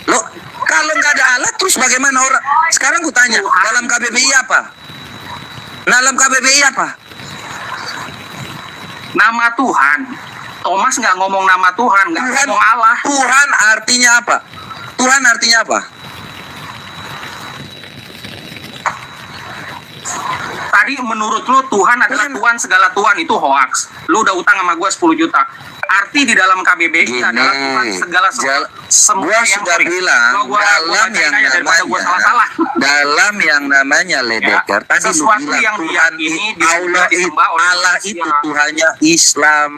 Loh, kalau nggak ada Allah, terus bagaimana orang? Sekarang gue tanya, Tuhan. dalam KBBI apa? Dalam KBBI apa? Nama Tuhan. Thomas nggak ngomong nama Tuhan, nggak Tuhan, ngomong Allah. Tuhan artinya apa? Tuhan artinya apa? Tadi menurut lu Tuhan adalah Tuhan segala Tuhan, itu hoax. Lu udah utang sama gua 10 juta. Arti di dalam KBBI Gini, adalah Tuhan segala semua gua yang sudah sorry. bilang Gua dalam bacain yang aja daripada gua namanya salah-salah. dalam yang namanya Ledeker Ya, tadi lu sesuatu bilang yang Tuhan diyakini, Allah disembah oleh Allah manusia. itu Tuhannya Islam.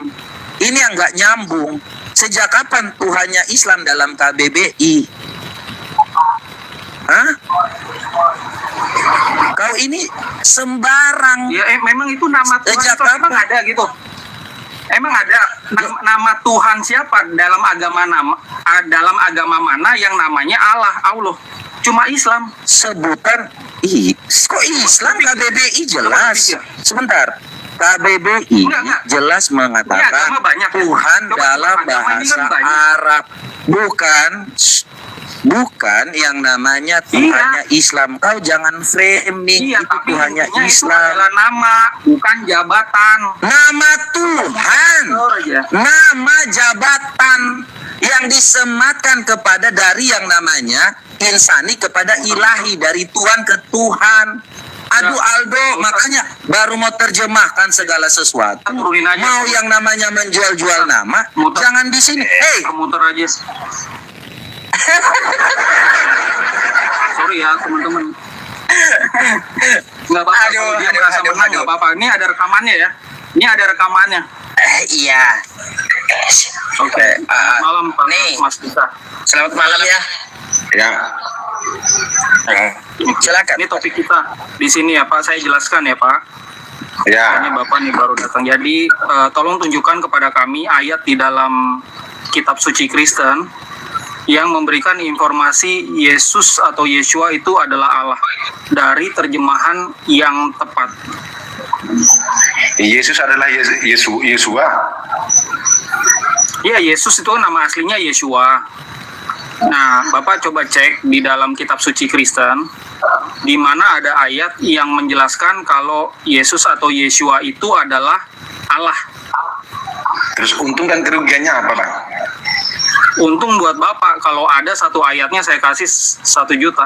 Ini yang nggak nyambung. Sejak kapan Tuhannya Islam dalam KBBI? Hah? Kau ini sembarang. Ya memang itu nama Tuhan Sejak itu emang kapan? ada gitu. Emang ada nama Tuhan siapa dalam dalam agama mana yang namanya Allah? Cuma Islam. Sebutan kok Islam KBBI jelas. Coba pikir. Sebentar. KBBI Enggak. jelas Ini mengatakan agama banyak ya. Tuhan Coba dalam agama ini bahasa kan banyak. Arab. Bukan yang namanya Tuhannya Islam. Kau jangan framing Iya, itu tapi Tuhannya intinya itu Islam. adalah nama, bukan jabatan. Nama Tuhan. Betul aja. Nama jabatan. yang disematkan kepada dari yang namanya insani kepada ilahi, dari Tuhan ke Tuhan. Aduh Aldo, makanya baru mau terjemahkan segala sesuatu. Turunin aja. Mau yang namanya menjual-jual nama, Muter. jangan di sini. Hey, Muter aja. Sorry ya teman-teman. Nggak apa-apa. Aduh, Kalau dia aduh, merasa aduh, menang aduh. nggak apa-apa. Ini ada rekamannya ya. Ini ada rekamannya. Iya. Oke. Selamat malam Pak Nih. Mas Dita. Selamat malam ya. ya, Silakan. Ini topik kita di sini ya Pak. Saya jelaskan ya Pak. ya. Ini Bapak nih baru datang. Jadi tolong tunjukkan kepada kami ayat di dalam kitab suci Kristen yang memberikan informasi Yesus atau Yeshua itu adalah Allah dari terjemahan yang tepat. Yesus adalah Yesua. Iya, Yesus itu nama aslinya Yeshua. Nah, Bapak coba cek di dalam kitab suci Kristen di mana ada ayat yang menjelaskan kalau Yesus atau Yeshua itu adalah Allah. Terus untung dan kerugiannya apa, Bang? Untung buat Bapak kalau ada satu ayatnya saya kasih 1 juta.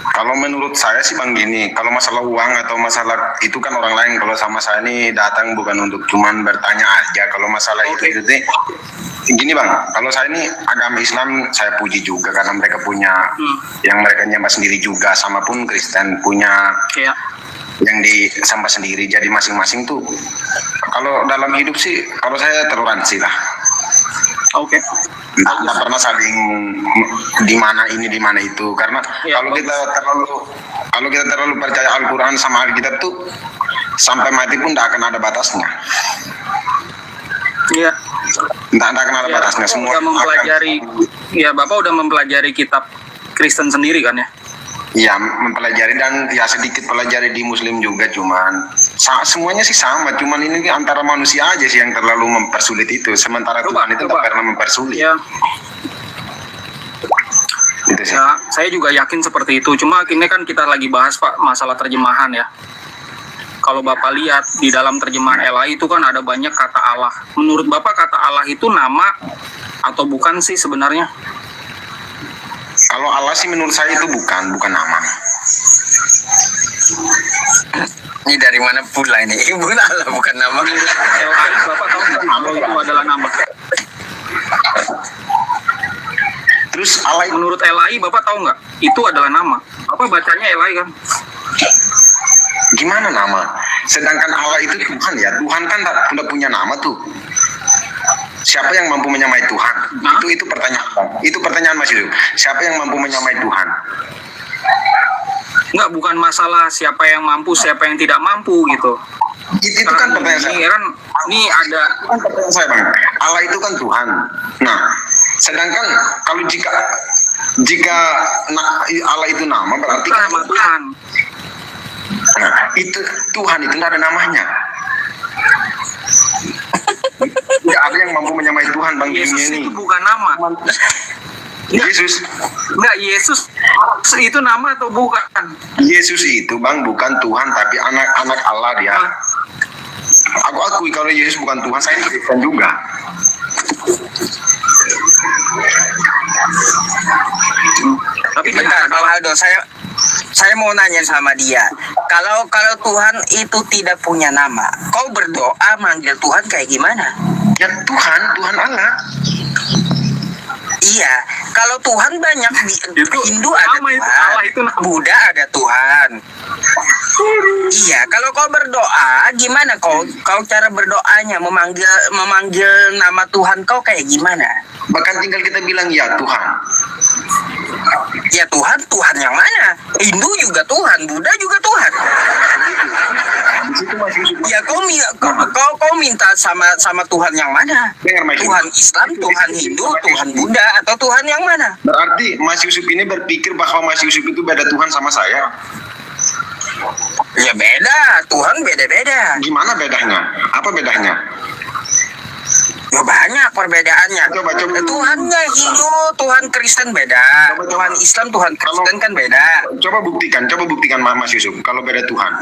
Kalau menurut saya sih Bang gini, kalau masalah uang atau masalah itu kan orang lain. Kalau sama saya ini datang bukan untuk cuman bertanya aja. Kalau masalah itu gini Bang, kalau saya ini agama Islam saya puji juga karena mereka punya yang mereka nyembah sendiri juga, sama pun Kristen punya Ya. yang disembah sendiri. Jadi masing-masing tuh kalau dalam hidup sih kalau saya toleransi lah. Oke. Nggak pernah saling di mana ini di mana itu, karena Ya, kalau kita terlalu percaya Al-Quran sama Alkitab tuh sampai mati pun tidak akan ada batasnya. Iya. Tidak akan ada Ya, batasnya Bapak semua. udah mempelajari ya Bapak udah mempelajari kitab Kristen sendiri kan ya? Iya, mempelajari dan ya sedikit pelajari di Muslim juga, cuman semuanya sih sama, cuman ini antara manusia aja sih yang terlalu mempersulit itu, sementara Tuhan itu tak pernah mempersulit. Ya. Gitu sih. Ya, saya juga yakin seperti itu. Cuma ini kan kita lagi bahas Pak masalah terjemahan ya. Kalau Bapak lihat di dalam terjemahan LAI itu kan ada banyak kata Allah. Menurut Bapak kata Allah itu nama atau bukan sih sebenarnya? Kalau Allah sih menurut saya itu bukan nama. Ini dari mana pula ini? Ibu Allah bukan nama. LAI Bapak tahu nggak kalau itu adalah nama? Terus Allah itu Menurut LAI Bapak tahu nggak? Itu adalah nama. Apa bacanya LAI kan? gimana nama? Sedangkan Allah itu Tuhan ya. Tuhan kan tidak punya nama tuh. Siapa yang mampu menyamai Tuhan? Hah? Itu pertanyaan. Itu pertanyaan Mas Yusuf. Siapa yang mampu menyamai Tuhan? Enggak, bukan masalah siapa yang mampu, siapa yang tidak mampu gitu. Itu kan pertanyaan saya. Ini kan ini ada Itu kan pertanyaan saya, Bang. Allah itu kan Tuhan. Nah, sedangkan kalau jika Allah itu nama berarti kan nama Tuhan. Nah, itu Tuhan itu tidak ada namanya. Tidak ada yang mampu menyamai Tuhan, Bang, di Yesus dunia ini. itu bukan nama. Yesus, Enggak, Yesus itu nama atau bukan? Yesus itu Bang bukan Tuhan tapi anak Allah dia. Aku akui kalau Yesus bukan Tuhan, saya ini Kristen juga. Tapi Bentar, Bang Aldo, saya mau nanya sama dia. Kalau Tuhan itu tidak punya nama, kau berdoa manggil Tuhan kayak gimana? Ya Tuhan Allah. Iya, kalau Tuhan banyak di Itu Hindu ada nama itu, Tuhan, Allah itu nama. Buddha ada Tuhan. Iya, kalau kau berdoa, gimana kau cara berdoanya memanggil nama Tuhan kau kayak gimana? Bahkan tinggal kita bilang ya Tuhan. Ya Tuhan yang mana? Hindu juga Tuhan, Buddha juga Tuhan. Di situ Mas Yusuf. Ya kau minta sama Tuhan yang mana? Dengar, Mas Yusuf. Tuhan Islam, Tuhan Hindu, Tuhan Buddha, atau Tuhan yang mana? Berarti Mas Yusuf ini berpikir bahwa Mas Yusuf itu beda Tuhan sama saya. Ya beda, Tuhan beda-beda. Gimana bedanya? Apa bedanya? Ya banyak perbedaannya. Coba. Tuhannya Hindu, Tuhan Kristen beda. Coba. Tuhan Islam, Tuhan Kristen kan beda. Coba buktikan Mas Yusuf kalau beda Tuhan.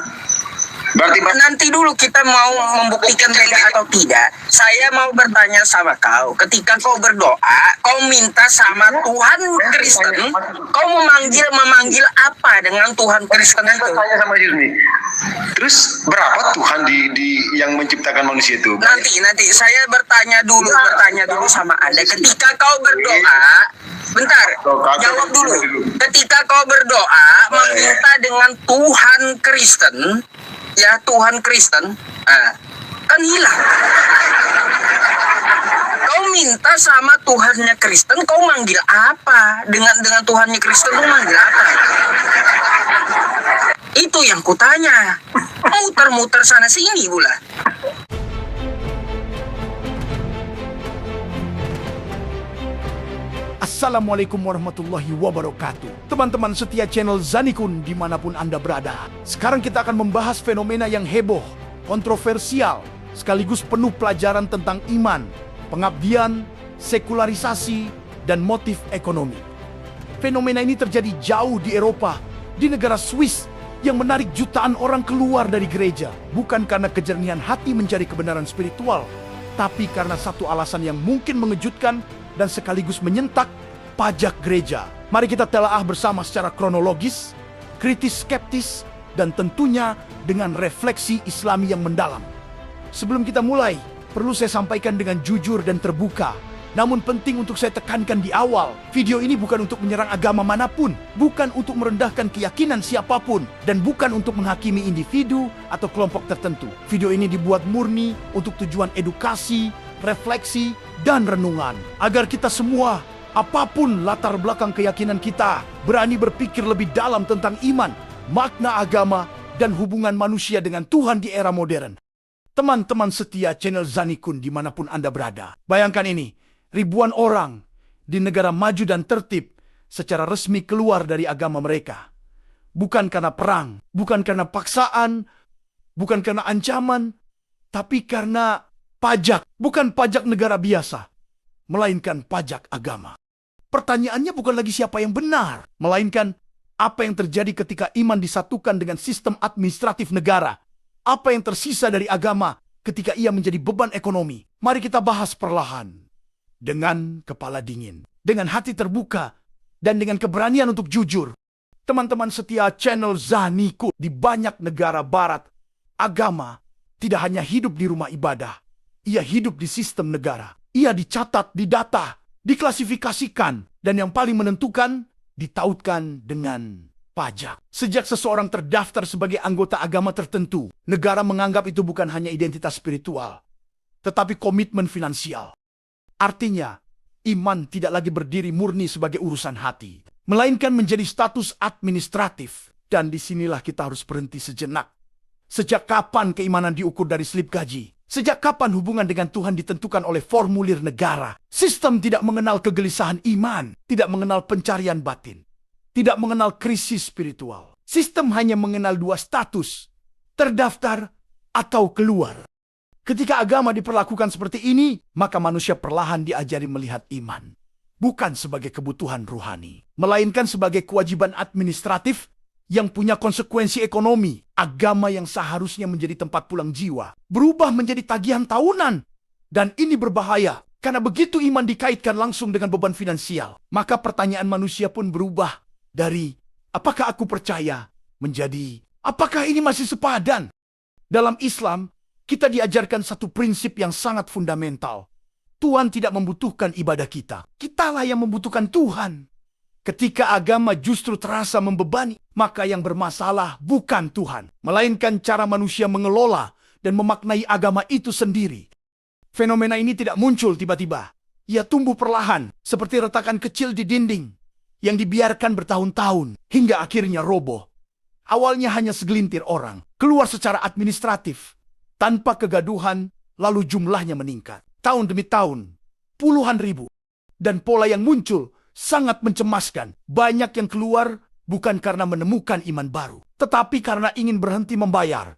Berarti Nanti dulu kita mau membuktikan beda atau tidak. Saya mau bertanya sama kau. Ketika kau berdoa, kau minta sama Tuhan Kristen, kau memanggil apa dengan Tuhan Kristen itu? tanya sama Yusmi. Terus berapa Tuhan di yang menciptakan manusia itu? Nanti saya bertanya dulu sama Anda. Ketika kau berdoa, bentar, jawab dulu. Ketika kau berdoa meminta dengan Tuhan Kristen, ya Tuhan Kristen, kan hilang. Kau minta sama Tuhannya Kristen, kau manggil apa? Dengan Tuhannya Kristen kau manggil apa? Itu yang kutanya. Muter-muter sana sini pula. Assalamualaikum warahmatullahi wabarakatuh. Teman-teman setia channel Zanikun dimanapun Anda berada. Sekarang kita akan membahas fenomena yang heboh, kontroversial, sekaligus penuh pelajaran tentang iman, pengabdian, sekularisasi, dan motif ekonomi. Fenomena ini terjadi jauh di Eropa, di negara Swiss, yang menarik jutaan orang keluar dari gereja. Bukan karena kejernihan hati mencari kebenaran spiritual, tapi karena satu alasan yang mungkin mengejutkan dan sekaligus menyentak, pajak gereja. Mari kita telaah bersama secara kronologis, kritis, skeptis, dan tentunya dengan refleksi Islami yang mendalam. Sebelum kita mulai, perlu saya sampaikan dengan jujur dan terbuka. Namun penting untuk saya tekankan di awal, video ini bukan untuk menyerang agama manapun, bukan untuk merendahkan keyakinan siapapun, dan bukan untuk menghakimi individu atau kelompok tertentu. Video ini dibuat murni untuk tujuan edukasi, refleksi, dan renungan. Agar kita semua, apapun latar belakang keyakinan kita, berani berpikir lebih dalam tentang iman, makna agama, dan hubungan manusia dengan Tuhan di era modern. Teman-teman setia channel Zanikun dimanapun Anda berada. Bayangkan ini, ribuan orang di negara maju dan tertib secara resmi keluar dari agama mereka. Bukan karena perang, bukan karena paksaan, bukan karena ancaman, tapi karena pajak. Bukan pajak negara biasa, melainkan pajak agama. Pertanyaannya bukan lagi siapa yang benar, melainkan apa yang terjadi ketika iman disatukan dengan sistem administratif negara. Apa yang tersisa dari agama ketika ia menjadi beban ekonomi. Mari kita bahas perlahan. Dengan kepala dingin, dengan hati terbuka, dan dengan keberanian untuk jujur. Teman-teman setia channel Zaniku, di banyak negara barat, agama tidak hanya hidup di rumah ibadah. Ia hidup di sistem negara. Ia dicatat, didata, diklasifikasikan, dan yang paling menentukan, ditautkan dengan pajak. Sejak seseorang terdaftar sebagai anggota agama tertentu, negara menganggap itu bukan hanya identitas spiritual, tetapi komitmen finansial. Artinya, iman tidak lagi berdiri murni sebagai urusan hati, melainkan menjadi status administratif. Dan disinilah kita harus berhenti sejenak. Sejak kapan keimanan diukur dari slip gaji? Sejak kapan hubungan dengan Tuhan ditentukan oleh formulir negara? Sistem tidak mengenal kegelisahan iman, tidak mengenal pencarian batin, tidak mengenal krisis spiritual. Sistem hanya mengenal dua status, terdaftar atau keluar. Ketika agama diperlakukan seperti ini, maka manusia perlahan diajari melihat iman bukan sebagai kebutuhan ruhani, melainkan sebagai kewajiban administratif yang punya konsekuensi ekonomi. Agama yang seharusnya menjadi tempat pulang jiwa berubah menjadi tagihan tahunan. Dan ini berbahaya, karena begitu iman dikaitkan langsung dengan beban finansial, maka pertanyaan manusia pun berubah dari apakah aku percaya menjadi apakah ini masih sepadan. Dalam Islam, kita diajarkan satu prinsip yang sangat fundamental. Tuhan tidak membutuhkan ibadah kita. Kitalah yang membutuhkan Tuhan. Ketika agama justru terasa membebani, maka yang bermasalah bukan Tuhan, melainkan cara manusia mengelola dan memaknai agama itu sendiri. Fenomena ini tidak muncul tiba-tiba. Ia tumbuh perlahan, seperti retakan kecil di dinding, yang dibiarkan bertahun-tahun, hingga akhirnya roboh. Awalnya hanya segelintir orang, keluar secara administratif, tanpa kegaduhan, lalu jumlahnya meningkat. Tahun demi tahun, puluhan ribu. Dan pola yang muncul sangat mencemaskan. Banyak yang keluar bukan karena menemukan iman baru, tetapi karena ingin berhenti membayar.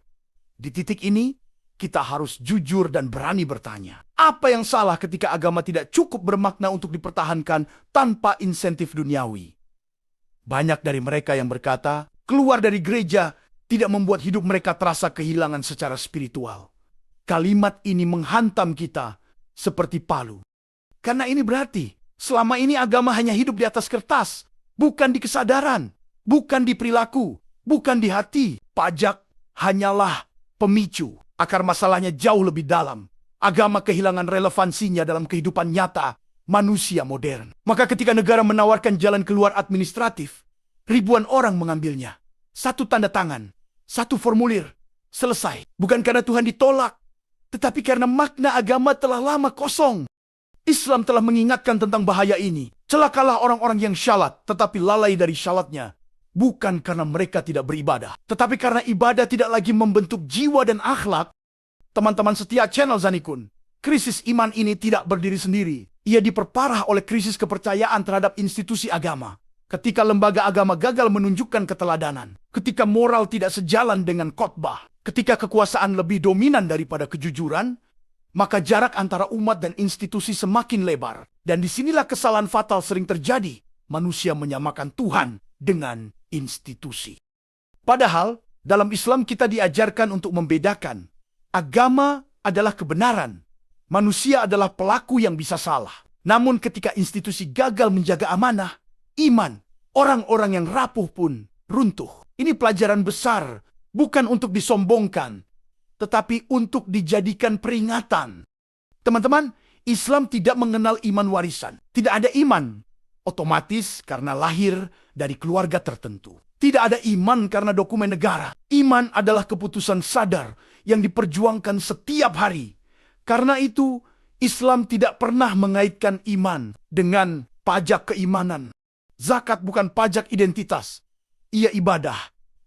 Di titik ini, kita harus jujur dan berani bertanya. Apa yang salah ketika agama tidak cukup bermakna untuk dipertahankan tanpa insentif duniawi? Banyak dari mereka yang berkata, keluar dari gereja tidak membuat hidup mereka terasa kehilangan secara spiritual. Kalimat ini menghantam kita seperti palu. Karena ini berarti, selama ini agama hanya hidup di atas kertas, bukan di kesadaran, bukan di perilaku, bukan di hati. Pajak hanyalah pemicu. Akar masalahnya jauh lebih dalam. Agama kehilangan relevansinya dalam kehidupan nyata manusia modern. Maka ketika negara menawarkan jalan keluar administratif, ribuan orang mengambilnya. Satu tanda tangan, satu formulir, selesai. Bukan karena Tuhan ditolak, tetapi karena makna agama telah lama kosong. Islam telah mengingatkan tentang bahaya ini. Celakalah orang-orang yang syalat, tetapi lalai dari syalatnya. Bukan karena mereka tidak beribadah, tetapi karena ibadah tidak lagi membentuk jiwa dan akhlak. Teman-teman setia channel Zanikun, krisis iman ini tidak berdiri sendiri. Ia diperparah oleh krisis kepercayaan terhadap institusi agama. Ketika lembaga agama gagal menunjukkan keteladanan, ketika moral tidak sejalan dengan khotbah, ketika kekuasaan lebih dominan daripada kejujuran, maka jarak antara umat dan institusi semakin lebar. Dan disinilah kesalahan fatal sering terjadi. Manusia menyamakan Tuhan dengan institusi. Padahal, dalam Islam kita diajarkan untuk membedakan. Agama adalah kebenaran. Manusia adalah pelaku yang bisa salah. Namun ketika institusi gagal menjaga amanah, iman, orang-orang yang rapuh pun runtuh. Ini pelajaran besar, bukan untuk disombongkan, tetapi untuk dijadikan peringatan. Teman-teman, Islam tidak mengenal iman warisan. Tidak ada iman otomatis karena lahir dari keluarga tertentu. Tidak ada iman karena dokumen negara. Iman adalah keputusan sadar yang diperjuangkan setiap hari. Karena itu, Islam tidak pernah mengaitkan iman dengan pajak keimanan. Zakat bukan pajak identitas. Ia ibadah,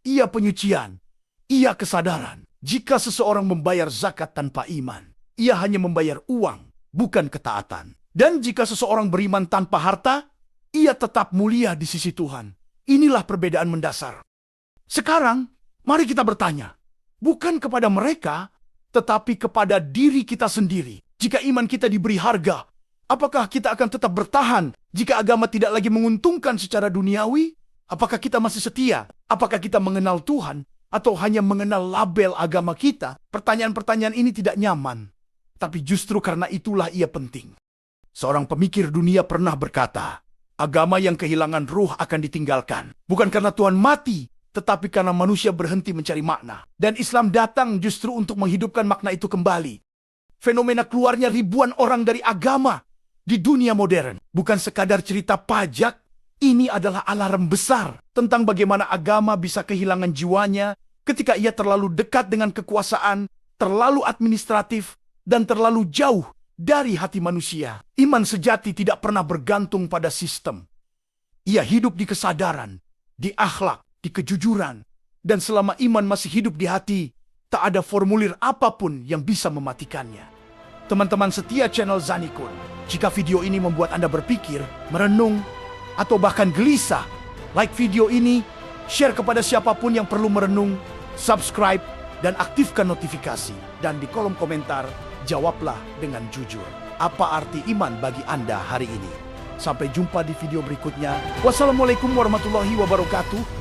ia penyucian, ia kesadaran. Jika seseorang membayar zakat tanpa iman, ia hanya membayar uang, bukan ketaatan. Dan jika seseorang beriman tanpa harta, ia tetap mulia di sisi Tuhan. Inilah perbedaan mendasar. Sekarang, mari kita bertanya, bukan kepada mereka, tetapi kepada diri kita sendiri. Jika iman kita diberi harga, apakah kita akan tetap bertahan jika agama tidak lagi menguntungkan secara duniawi? Apakah kita masih setia? Apakah kita mengenal Tuhan? Atau hanya mengenal label agama kita? Pertanyaan-pertanyaan ini tidak nyaman. Tapi justru karena itulah ia penting. Seorang pemikir dunia pernah berkata, agama yang kehilangan ruh akan ditinggalkan. Bukan karena Tuhan mati, tetapi karena manusia berhenti mencari makna. Dan Islam datang justru untuk menghidupkan makna itu kembali. Fenomena keluarnya ribuan orang dari agama di dunia modern bukan sekadar cerita pajak. Ini adalah alarm besar tentang bagaimana agama bisa kehilangan jiwanya ketika ia terlalu dekat dengan kekuasaan, terlalu administratif, dan terlalu jauh dari hati manusia. Iman sejati tidak pernah bergantung pada sistem. Ia hidup di kesadaran, di akhlak, di kejujuran. Dan selama iman masih hidup di hati, tak ada formulir apapun yang bisa mematikannya. Teman-teman setia channel Zanikun, jika video ini membuat Anda berpikir, merenung, atau bahkan gelisah, like video ini, share kepada siapapun yang perlu merenung, subscribe, dan aktifkan notifikasi. Dan di kolom komentar, jawablah dengan jujur. Apa arti iman bagi Anda hari ini? Sampai jumpa di video berikutnya. Wassalamualaikum warahmatullahi wabarakatuh.